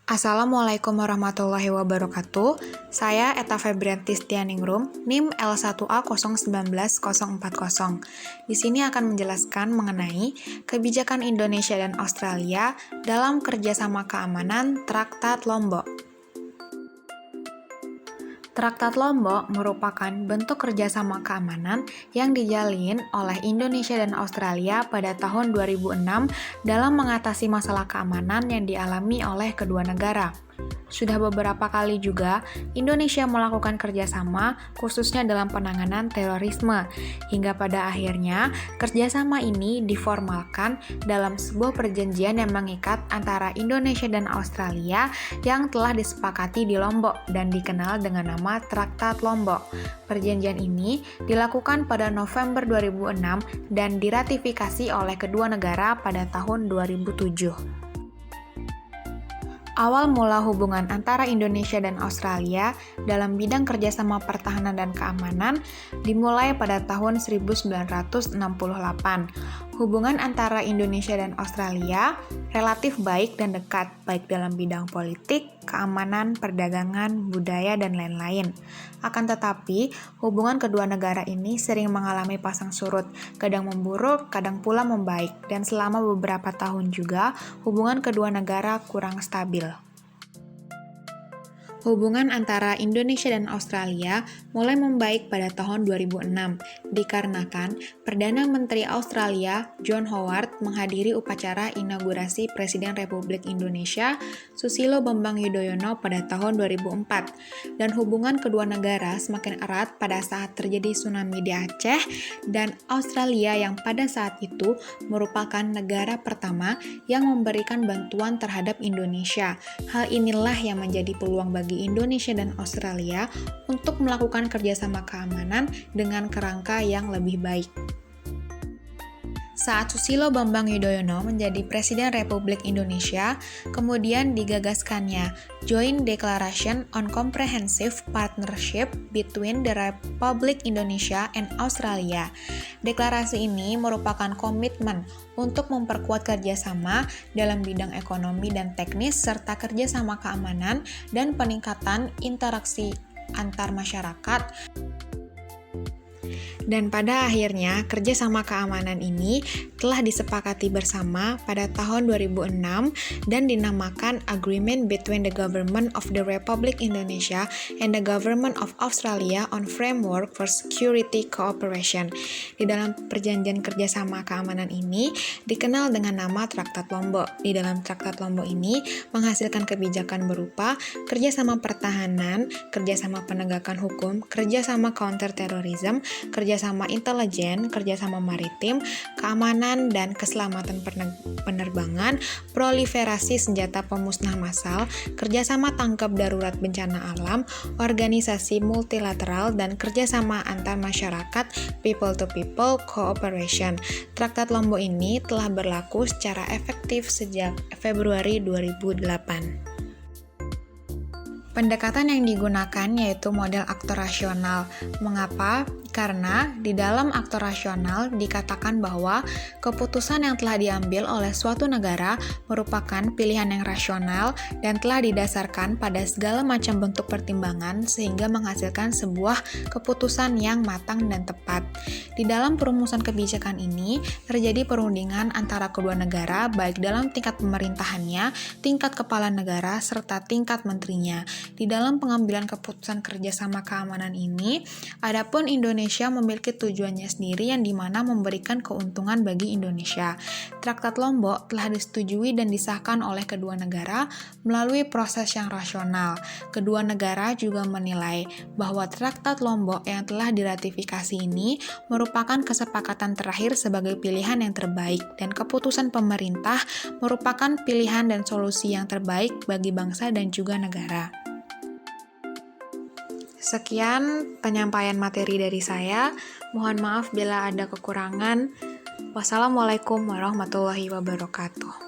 Assalamualaikum warahmatullahi wabarakatuh. Saya Eta Febriantis Tianingrum, NIM L1A019040. Di sini akan menjelaskan mengenai kebijakan Indonesia dan Australia dalam kerjasama keamanan Traktat Lombok. Traktat Lombok merupakan bentuk kerjasama keamanan yang dijalin oleh Indonesia dan Australia pada tahun 2006 dalam mengatasi masalah keamanan yang dialami oleh kedua negara. Sudah beberapa kali juga Indonesia melakukan kerjasama khususnya dalam penanganan terorisme, hingga pada akhirnya kerjasama ini diformalkan dalam sebuah perjanjian yang mengikat antara Indonesia dan Australia yang telah disepakati di Lombok dan dikenal dengan nama Traktat Lombok. Perjanjian ini dilakukan pada November 2006 dan diratifikasi oleh kedua negara pada tahun 2007. Awal mula hubungan antara Indonesia dan Australia dalam bidang kerjasama pertahanan dan keamanan dimulai pada tahun 1968. Hubungan antara Indonesia dan Australia relatif baik dan dekat, baik dalam bidang politik, keamanan, perdagangan, budaya, dan lain-lain. Akan tetapi, hubungan kedua negara ini sering mengalami pasang surut, kadang memburuk, kadang pula membaik, dan selama beberapa tahun juga, hubungan kedua negara kurang stabil. Hubungan antara Indonesia dan Australia mulai membaik pada tahun 2006 dikarenakan Perdana Menteri Australia John Howard menghadiri upacara inaugurasi Presiden Republik Indonesia Susilo Bambang Yudhoyono pada tahun 2004, dan hubungan kedua negara semakin erat pada saat terjadi tsunami di Aceh, dan Australia yang pada saat itu merupakan negara pertama yang memberikan bantuan terhadap Indonesia. Hal inilah yang menjadi peluang bagi Indonesia dan Australia untuk melakukan kerjasama keamanan dengan kerangka yang lebih baik. Saat Susilo Bambang Yudhoyono menjadi Presiden Republik Indonesia, kemudian digagaskannya Joint Declaration on Comprehensive Partnership between the Republic Indonesia and Australia. Deklarasi ini merupakan komitmen untuk memperkuat kerjasama dalam bidang ekonomi dan teknis serta kerjasama keamanan dan peningkatan interaksi antar masyarakat. Dan pada akhirnya, kerjasama keamanan ini telah disepakati bersama pada tahun 2006 dan dinamakan Agreement between the Government of the Republic Indonesia and the Government of Australia on Framework for Security Cooperation. Di dalam perjanjian kerjasama keamanan ini dikenal dengan nama Traktat Lombok. Di dalam Traktat Lombok ini menghasilkan kebijakan berupa kerjasama pertahanan, kerjasama penegakan hukum, kerjasama counter-terrorism, kerjasama intelijen, kerjasama maritim, keamanan dan keselamatan penerbangan, proliferasi senjata pemusnah massal, kerjasama tanggap darurat bencana alam, organisasi multilateral, dan kerjasama antar masyarakat people-to-people cooperation. Traktat Lombok ini telah berlaku secara efektif sejak Februari 2008. Pendekatan yang digunakan yaitu model aktor rasional. Mengapa? Karena di dalam aktor rasional dikatakan bahwa keputusan yang telah diambil oleh suatu negara merupakan pilihan yang rasional dan telah didasarkan pada segala macam bentuk pertimbangan sehingga menghasilkan sebuah keputusan yang matang dan tepat. Di dalam perumusan kebijakan ini terjadi perundingan antara kedua negara baik dalam tingkat pemerintahannya, tingkat kepala negara, serta tingkat menterinya. Di dalam pengambilan keputusan kerjasama keamanan ini, adapun Indonesia memiliki tujuannya sendiri yang dimana memberikan keuntungan bagi Indonesia. Traktat Lombok telah disetujui dan disahkan oleh kedua negara melalui proses yang rasional. Kedua negara juga menilai bahwa Traktat Lombok yang telah diratifikasi ini merupakan kesepakatan terakhir sebagai pilihan yang terbaik, dan keputusan pemerintah merupakan pilihan dan solusi yang terbaik bagi bangsa dan juga negara. Sekian penyampaian materi dari saya. Mohon maaf bila ada kekurangan. Wassalamualaikum warahmatullahi wabarakatuh.